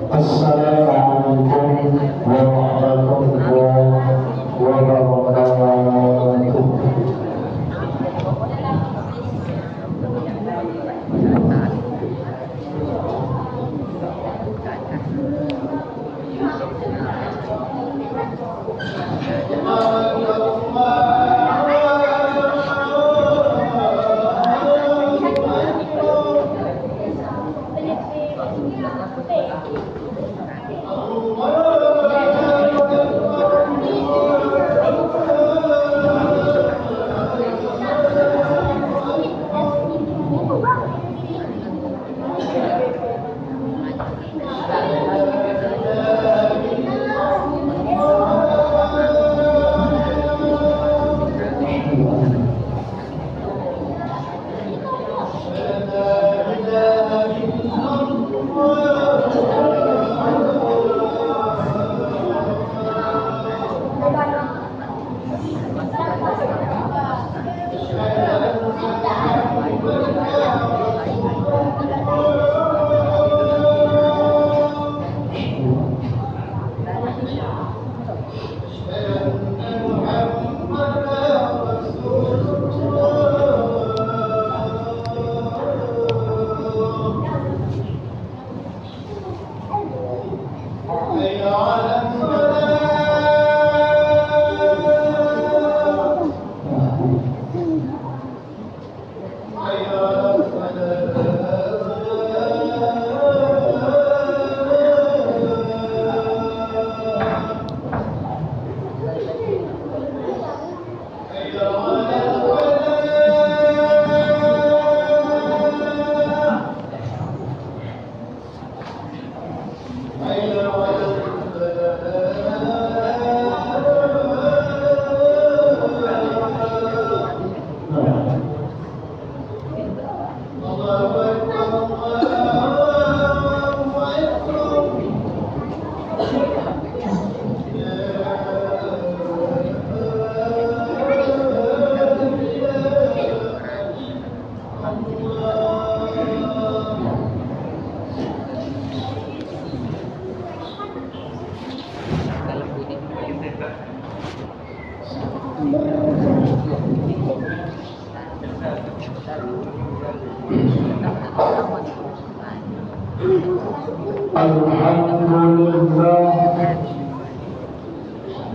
Assalamualaikum warahmatullahi wabarakatuh.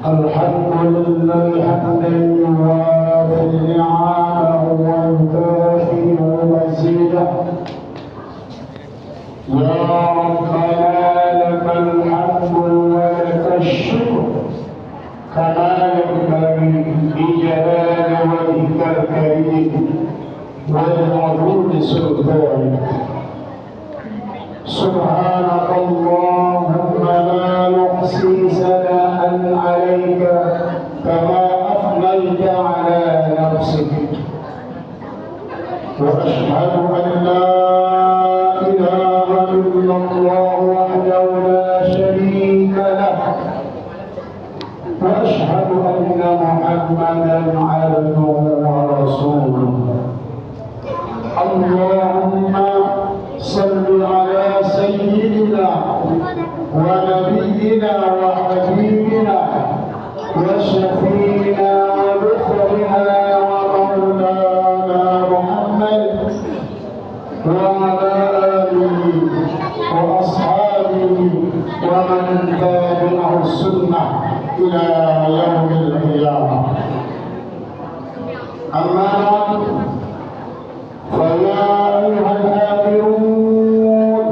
Alhamdulillah hamdan yuwafi ni'amahu wa yukafi mazidah. Ya Rabbana lakal hamdu wa lakal syukr kama yanbaghi li jalali wajhikal karim wa li 'azimi sultanik. سبحانك اللهم لا نحصي ثناء عليك كما أثنيت على نفسك وأشهد أن لا إله إلا الله وحده لا شريك له وأشهد أن محمدا عبده ورسوله. اللهم صل على سيدنا ونبينا وحبيبنا وشفينا وذخرنا ومولانا محمد وعلى آله وأصحابه ومن تبعه السنة إلى يوم القيامة. أما بعد فيا أيها الآمرون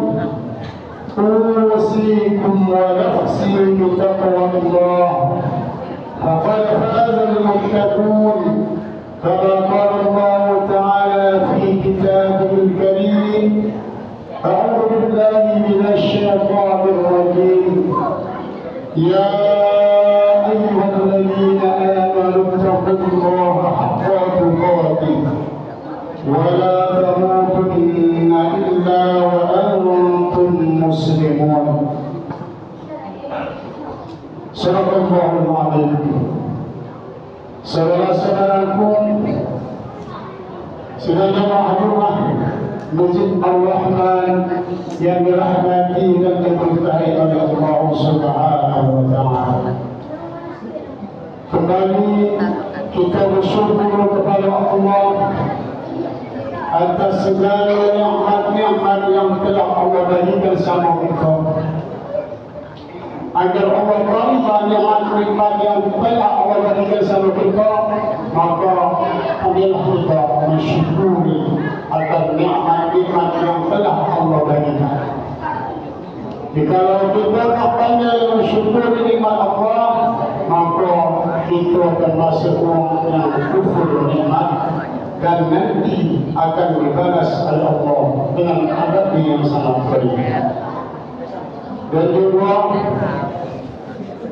أوصيكم ونفسي بتقوى الله فقد فاز المتقون كما قال الله تعالى في كتابه الكريم. أعوذ بالله من يا أيها الذين آمنوا اتقوا الله حق تقاته ولا تموتن إلا وأنتم مسلمون. صدق الله العظيم. Saudara-saudaraku, saudara mahkamah Masjid Ar-Rahman yang dirahmati dan diberkahi oleh Allah Subhanahu wa Ta'ala. Kembali kita bersyukur kepada Allah atas segala nikmat-nikmat yang telah Allah berikan sama kita. Agar Allah berikan nikmat-nikmat yang telah Allah berikan sama kita, maka marilah kita mensyukuri atas nikmat-nikmat yang telah Allah berikan. Jikalau kita tak pandai mensyukuri nikmat Allah, maka itu akan masuk yang kufur nikmat dan nanti akan dibalas oleh Allah dengan adab yang sangat pedih. Dan juga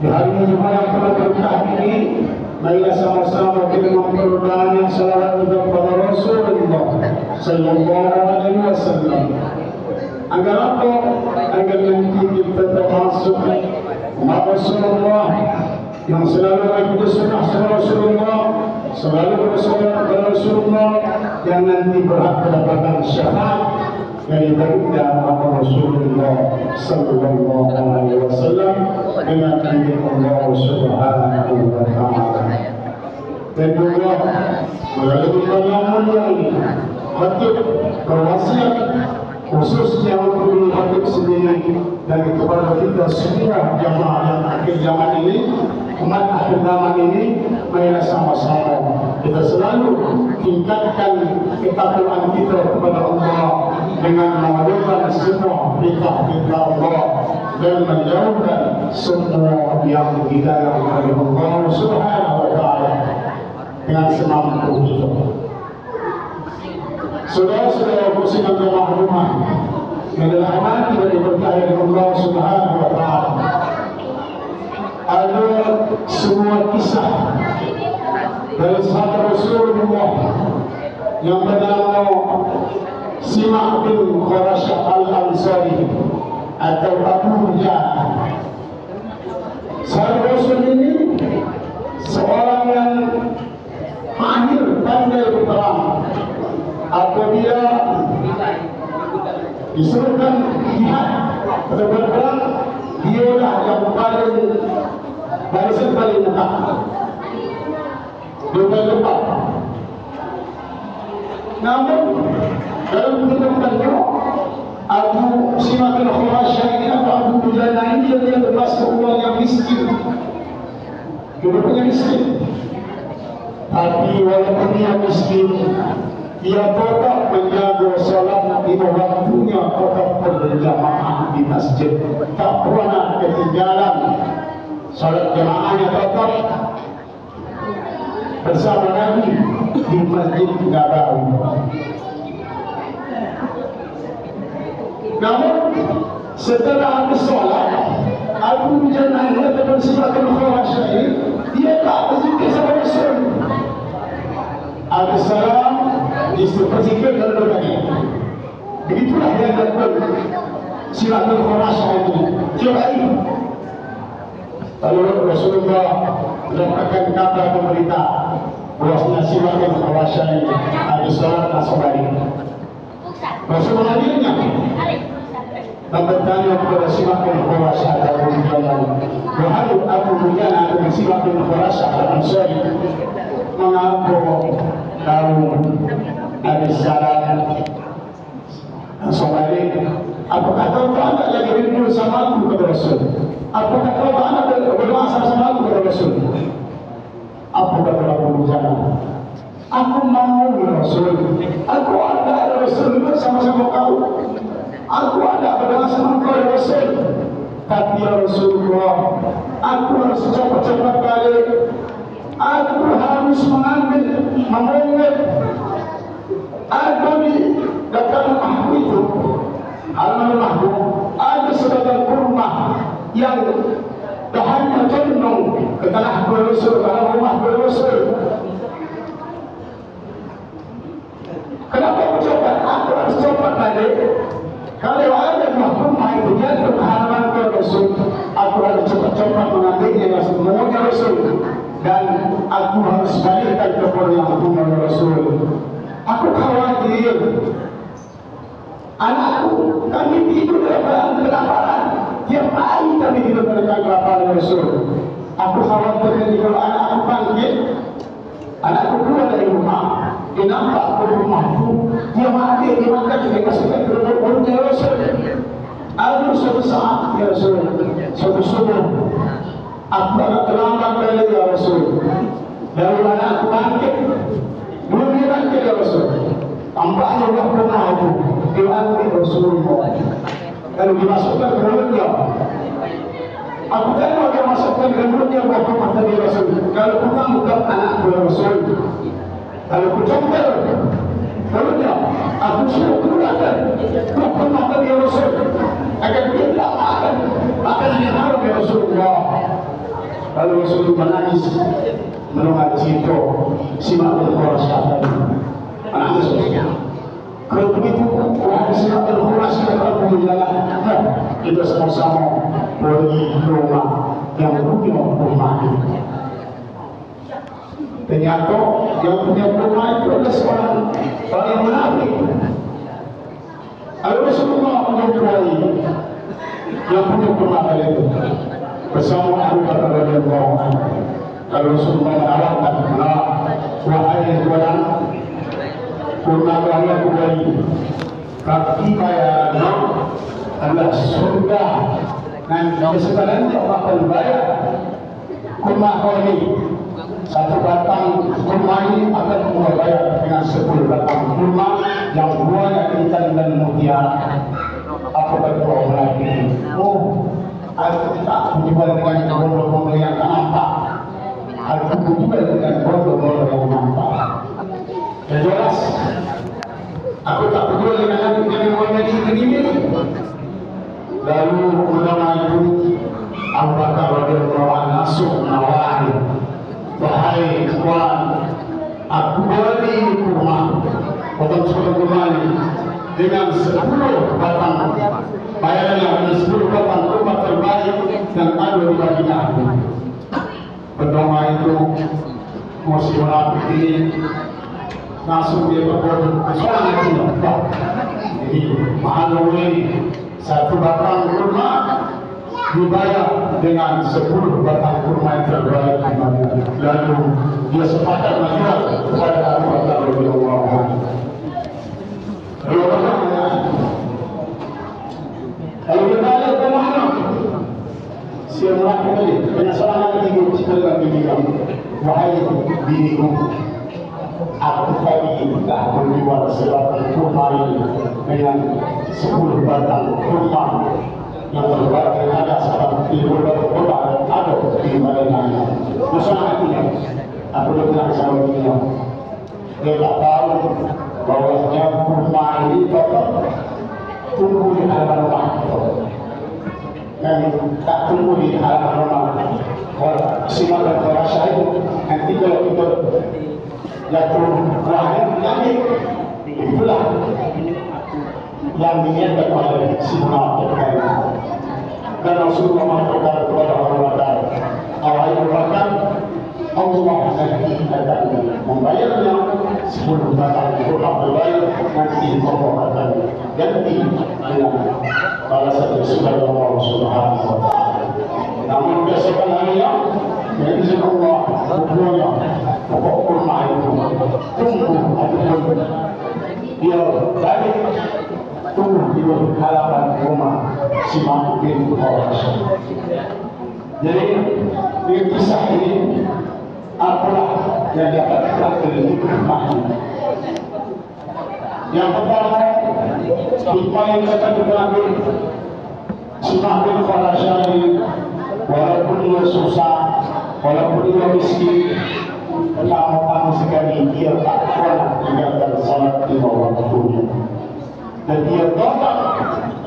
di hari Jumat yang telah berkah ini, marilah sama-sama kita memperdoakan salawat kepada Rasulullah Sallallahu Alaihi Wasallam. Agar apa? Agar nanti kita termasuk umat Rasulullah yang selalu mengikuti sunnah Rasulullah, selalu bersolat kepada Rasulullah, yang nanti berhak mendapatkan syafaat dari baginda Rasulullah Sallallahu Alaihi Wasallam dengan izin Allah Subhanahu wa Ta'ala. Dan juga melalui banyak mulia ini, khatib berwasiat khususnya untuk khatib sendiri dan kepada kita semua jamaah yang akhir zaman ini, umat akhir zaman ini, marilah sama-sama kita selalu tingkatkan ketakwaan kita kepada Allah dengan melakukan semua perintah-perintah Allah dan menjauhkan semua yang dilarang oleh Allah Subhanahu wa Ta'ala dengan semampu kita. Saudara-saudara muslim dan mahkamah yang dirahmati dan diberkahi oleh Allah Subhanahu wa Ta'ala, ada sebuah kisah dari sahabat Rasulullah yang bernama Simak bin Khurashah Al-Ansari atau Abu Hujah. Sahabat Rasul ini seorang yang mahir pandai berperang. Apabila disuruhkan jihad atau berperang, dialah yang paling barisan paling dekat, dia paling dekat. Namun dalam kehidupannya, Abu Simak bin Khurashah ini atau Abu Dujana ini dia termasuk orang yang miskin. Dia punya miskin. Tapi walaupun dia miskin, dia tetap menjaga salat di waktunya, tetap berjamaah di masjid, tak pernah ketinggalan salat jamaahnya, tetap bersama Nabi di Masjid Nabawi. Namun setelah habis salat, Abu Jannah ataupun Simak bin Khurashah ini, dia tak berzikir sama Rasul. Habis salam, berzikir dan berbagi. Begitulah yang dilakukan Simak bin Khurashah itu. Dia baik. Lalu Rasulullah mendapatkan kabar pemerintah bahwasanya Simak bin Khurashah ini habis salat langsung balik. Rasulullah mengambilnya dan bertanya kepada Simak bin Khurashah Abu Dujana, wahai Abu Dujana dan Simak bin Khurashah Al-Ansari, mengapa kamu habis salat langsung balik? Apakah kau tak lagi rindu sama aku kepada Rasul? Apakah kau tak berdoa sama aku kepada Rasul? Apa kata Abu Dujana? Aku mau Rasul. Aku ada Rasul bersama-sama kau. Aku ada berdoa sama kau Rasul. Tapi ya Rasulullah, aku harus cepat-cepat balik. Aku harus mengambil aku di dekat rumahku itu, halaman rumahku ada sebagian rumah yang hanya condong ke tanah berusul, dalam rumah berusul. Kenapa aku coba? Aku harus coba balik. Kalau ada mahkamah itu jatuh ke halaman berusul, aku harus coba-coba mengambilnya semuanya Rasul, dan aku harus balikkan kepada yang Muhammad Rasul. Aku khawatir anakku, kami tidur dalam kelaparan. Tiap hari kami tidur dalam kelaparan Rasul. Aku khawatir kalau anakku bangkit, anakku keluar dari rumah, dia nampak ke rumahku, dia mati, dia makan, dia kasihkan ke rumahnya Rasul. Ada suatu saat ya Rasul, suatu subuh, aku agak terlambat dari ya Rasul. Lalu anakku bangkit, belum dia bangkit ya Rasul. Tampaknya Allah rumah aku diambil Rasulullah, lalu dimasukkan ke mulutnya. Aku tengok dia masukkan ke mulutnya Muhammad tadi Rasul. Kalau bukan anakku ya Rasul, kalau aku congkel mulutnya, aku suruh keluarkan Muhammad tadi Rasul agar dia tidak makan makanan yang haram ya Rasulullah. Lalu Rasul menangis mendengar cerita Simak bin Khurasyah tadi. Menangis kalau begitu, wahai Simak bin Khurasyah, kalau berjalan, kita sama-sama pergi ke rumah yang punya rumah itu. Ternyata yang punya rumah itu adalah seorang yang munafik. Lalu Rasulullah menjumpai yang punya rumah itu bersama Abu Bakar radhiyallahu anhu. Lalu Rasulullah menawarkan, wahai tuan, kurma kalian kembali, tapi bayaran adalah surga, dan sebenarnya Allah akan bayar kurma kau ini. Satu batang kurma ini akan membayar dengan 10 batang kurma yang buahnya intan dan mutiara. Apa kata orang lagi? Oh, aku tak berjual dengan bondo-bondo yang tak nampak. Aku berjual dengan bondo-bondo yang nampak. Dan jelas, aku tak berjual dengan yang menjadi begini. Lalu ulama itu Abu Bakar radhiyallahu anhu langsung menawari, wahai tuan, aku beli kurma, potong 10 kurma ini dengan 10 batang bayarannya dengan 10 batang kurma terbaik dan ada di Madinah. Pendoma itu masih menapik ini, langsung dia berbodoh soalnya tidak. Jadi mahal ini 1 batang kurma dibayar dengan 10 batang kurma yang terbaik di Madinah. Lalu dia sepakat menjual kepada Abu Bakar radhiyallahu anhu. Kalau dia balik ke mana? Siapa lagi tadi? Penyesalan lagi sekali lagi bilang, wahai biniku, aku tadi tak menjual sebatang kurma ini dengan 10 batang kurma yang terbaik yang ada sekarang di beberapa kota ada di Madinah. Masalah hatinya, aku dah bilang sama dia, dia tak tahu bahwasanya kurma ini tetap tumbuh di halaman rumah dan tak tumbuh di halaman rumah. Kalau Simak bin Khurasyah itu nanti kalau kita jatuh buahnya nanti itulah yang diingatkan oleh Simak dan Rasulullah mengatakan kepada Abu Bakar, Abu Bakar, Allah nanti akan membayarnya 10 batang kurma terbaik, nanti Allah akan ganti dengan balasan dari Allah Subhanahu wa Ta'ala. Namun biasakan hanya dengan izin Allah, hukumnya pokok kurma itu tumbuh ataupun dia balik tumbuh di halaman rumah Simak bin Khurasyah. Jadi di kisah ini apalah yang dapatkan dari hikmah. Yang pertama, hikmah yang akan diambil Simak bin Khurasyah ini, walaupun dia susah, walaupun dia miskin, pertama sekali dia tak pernah meninggalkan salat 5 waktu. Dan dia tetap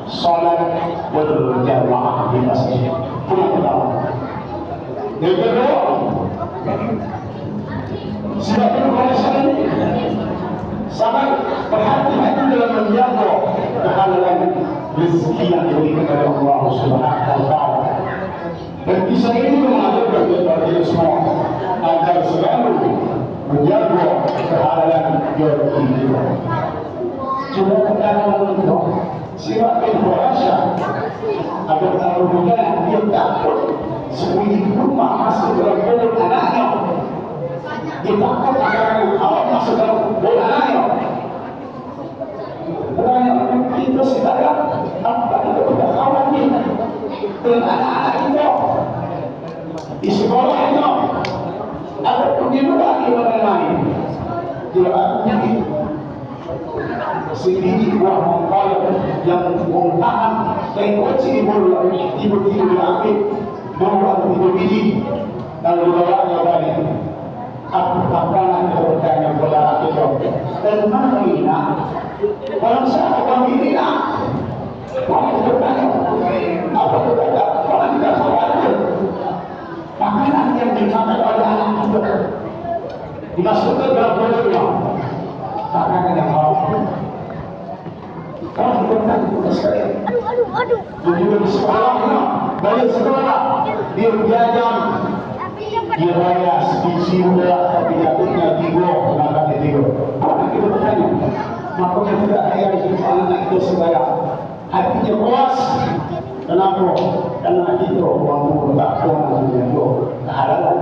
salat berjamaah di masjid. Itu yang pertama. Yang kedua, silakan manusia ini sangat berhati-hati dalam menjaga kehalalan rezeki yang diberikan oleh Allah Subhanahu wa taala. Dan kisah ini mengajarkan kepada kita semua agar selalu menjaga kehalalan rezeki kita. Cuma pertama itu silakan berasa agar kalau bukan dia takut sembunyi rumah masuk dalam mulut anaknya. Dia takut akan awak masuk dalam mulut anaknya. Anaknya kita sekarang apa itu kita khawatir dengan anak-anak kita di sekolahnya ataupun di luar di mana lain. Dia akan sendiri buah mengkal yang mengtahan tengok sini bola tiba-tiba diambil bawa tiba biji dan dibawanya balik. Apa yang bertanya bola itu dan mana ini kalau saya orang ini orang bertanya apa bertanya orang tidak khawatir makanan yang dimakan oleh anak itu dimasukkan dalam mulutnya makanan yang haram. Orang bertanya kepada saya juga di sekolahnya balik sekolah dia belajar dia bayar sebiji udah tapi jatuhnya tiga makan tiga. Orang kita bertanya makanya tidak ayah anak itu segala hatinya puas. Kenapa? Karena itu orang tak puas dengan itu kehalalan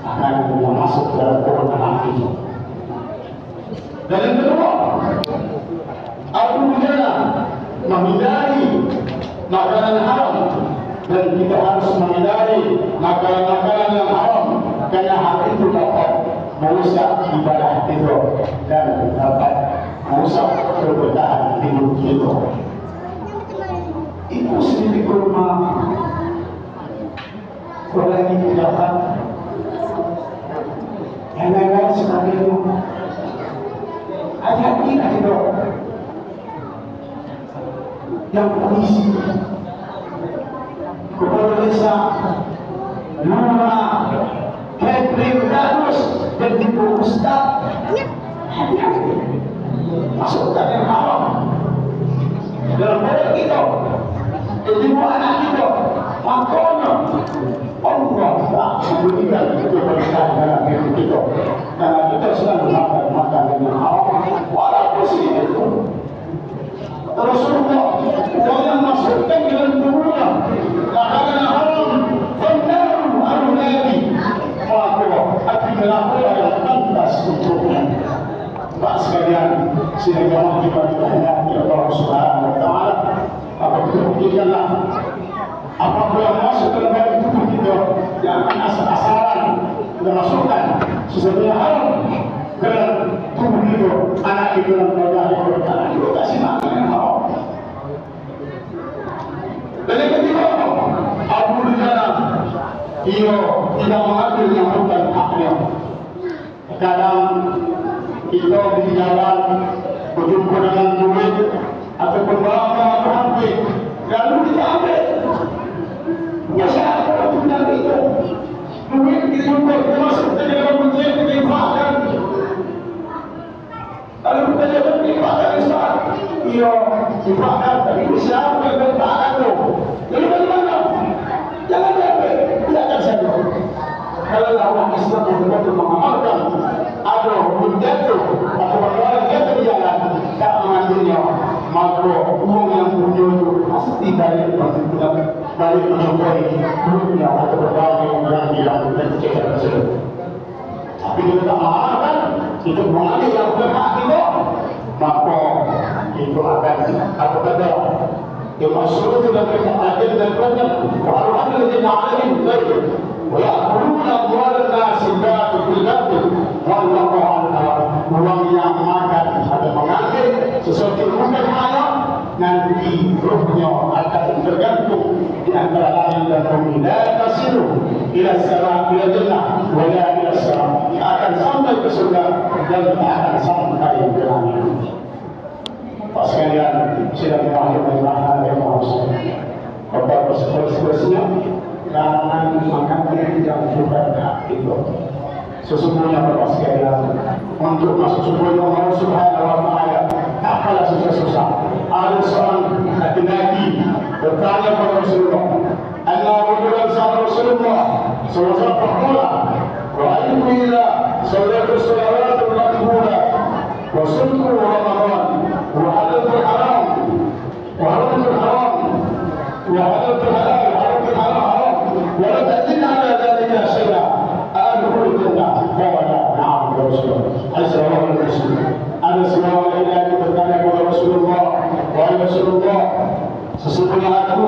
akan yang masuk dalam perut anak itu. Dan yang kedua, aku menjaga menghindari makanan haram dan kita harus menghindari makanan-makanan yang haram karena hal itu dapat merusak ibadah kita dan dapat merusak keberkahan hidup kita. Itu sendiri kurma orang itu dapat yang lain-lain sebagainya. Hati-hati kita yang polisi kepala desa Lura Kepri Danus dan Ibu Ustaz hati-hati masukkan yang haram dalam mulut kita jadi anak kita makanya Allah tak memberikan keberkahan dalam hidup kita karena kita selalu makan yang haram walaupun sedikit. Rasulullah yang masukkan dalam tubuhnya makanan haram benar arunadi maka hati kenapa yang pantas untuknya. Pak sekalian sehingga kita dikasihi Allah Subhanahu wa taala apa kita apapun yang masuk ke dalam tubuh kita jangan asal-asalan kita masukkan sesuatu yang haram ke dalam tubuh kita anak kita dalam keadaan anak kita kasih makan yang haram. Dan yang ketiga, Abu Hurairah dia tidak mengambil yang bukan haknya. Kadang kita di jalan berjumpa dengan duit ataupun barang berharga lalu kita ambil. Ya siapa yang punya itu? Duit kita jumpa kita masuk ke dalam menteri kita infakkan. Lalu kita jumpa infakkan Islam. Ia infakkan tapi siapa yang infakkan itu? Jadi bagaimana? Jangan diambil, biarkan saja. Kalau orang Islam betul-betul mengamalkan ada menjatuh atau orang jatuh di jalan tak mengambilnya maka uang yang punya itu pasti balik menjumpai dunia atau berbagai yang dilakukan secara tersebut. Tapi kita tak mengamalkan itu mengambil yang berhak kita maka itu akan apa kata يمشون لك أجل البدن وأرحم الذين عليهم غير ويأكلون أموال الناس بالباطل بالباطل والله عنها uang yang makan atau mengambil sesuatu yang bukan nanti ruhnya akan tergantung di antara langit dan bumi la tasilu ila sama ila jannah wala ila sama akan sampai ke surga dan akan sampai ke langit. Pak sekalian, silakan yang mahal yang harus. Bapak bersekolah jangan makan yang bukannya itu. Sesungguhnya Bapak sekalian, untuk masuk surga Allah Subhanahu wa taala tak kalah susah-susah. Ada seorang laki-laki bertanya kepada Rasulullah, "Anna rajulan sa'ala Rasulullah sallallahu alaihi wasallam, ra'aytu ila salatu salawatul maqbulah wa sumtu Ramadan wa halaltu haram wa halaltu haram wa halaltu halal wa halaltu haram wa la ta'tina ala dhalika shay'a." Ada bertanya kepada Rasulullah, wahai Rasulullah, sesungguhnya aku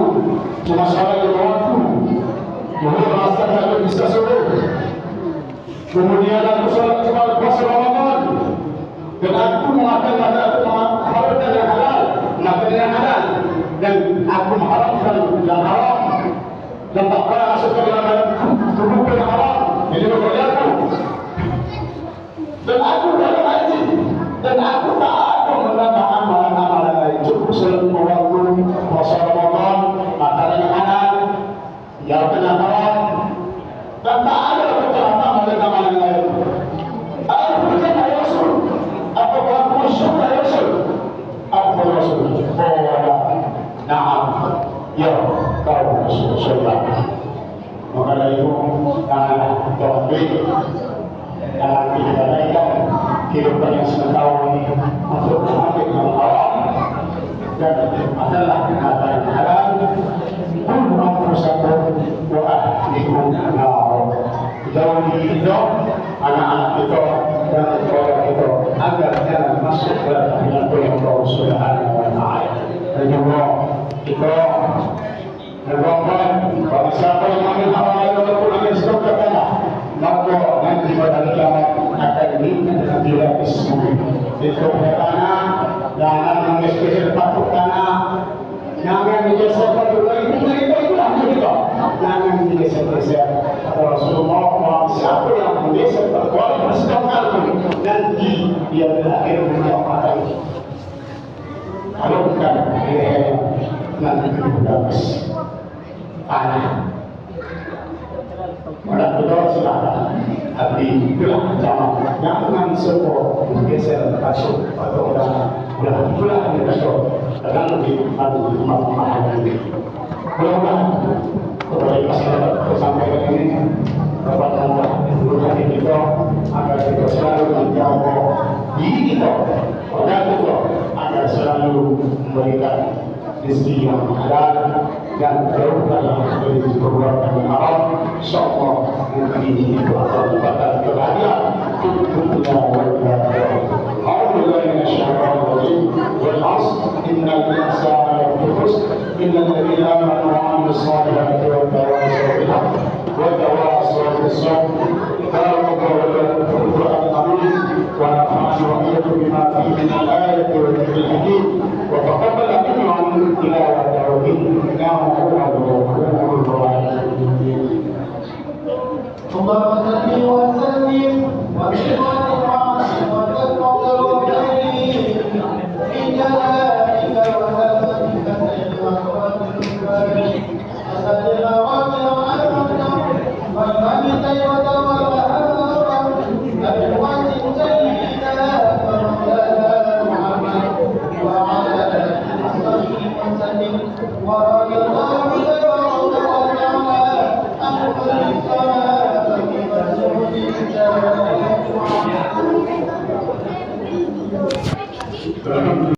cuma salah di waktu, kemudian merasakan aku bisa suruh, kemudian aku salat cuma puasa Ramadan, dan aku memakan makanan yang halal, makan yang halal, dan aku mengharapkan yang haram, dan tak pernah masuk ke dalam tubuh yang haram. Ini berkata dan aku dalam haji, dan aku tak akan menambah amalan-amalan lain. Cukup selama waktu puasa Ramadan, makanan yang halal, yang benar haram, dan tak ada amalan-amalan lain. Aku berkata ya Rasul, apa aku bersyukur ya Rasul? Aku bersyukur. Oh, na'am, ya kau bersyukur. Maka dari itu, janganlah tauhid, jangan diberikan kehidupan yang sementara ini untuk mengambil yang haram dan adalah yang halal. Kullu anfusakum wa ahlikum nar. Jauhi kita, anak-anak kita dan keluarga kita agar jangan masuk dalam penyakit Allah Subhanahu wa taala. Dan juga kita berkorban bagi siapa yang mengambil haram walaupun ada surga tanah, maka nanti pada kiamat akan diminta dilapis bumi. Itu tanah, jangan mengeser patok tanah, jangan digeser patok lagi. Itulah kita. Jangan digeser-geser. Rasulullah, siapa yang menggeser patok bersekali nanti dia berakhir menjauhkan. Kalau bukan nanti dilapis tanah. Pada kedua silakan, tapi itulah zaman. Jangan semua geser masuk atau belah masuk. Jangan lebih maju maaf ini. Mudah-mudahan kepada masyarakat sampai ini dapat membuat kita agar kita selalu menjaga diri kita, keluarga kita agar selalu memberikan rezeki yang halal dan jauhkanlah dari perbuatan yang haram. InsyaAllah mungkin itu akan dapat kebahagiaan dunia wal akhirah. A'udzubillahi minasyaitonir rajim. Wal 'ashr innal insana lafi khusr illa alladziina aamanu wa 'amilus shalihati wa tawassaw bil haqqi wa tawassaw bis sabr. ونفعني وإياكم بما فيه من الآية والذكر الحكيم وتقبل منا ومنكم تلاوته إنه هو الغفور الرحيم. اللهم صل وسلم وبارك وتقبل في جلالك وهبتك Alhamdulillah.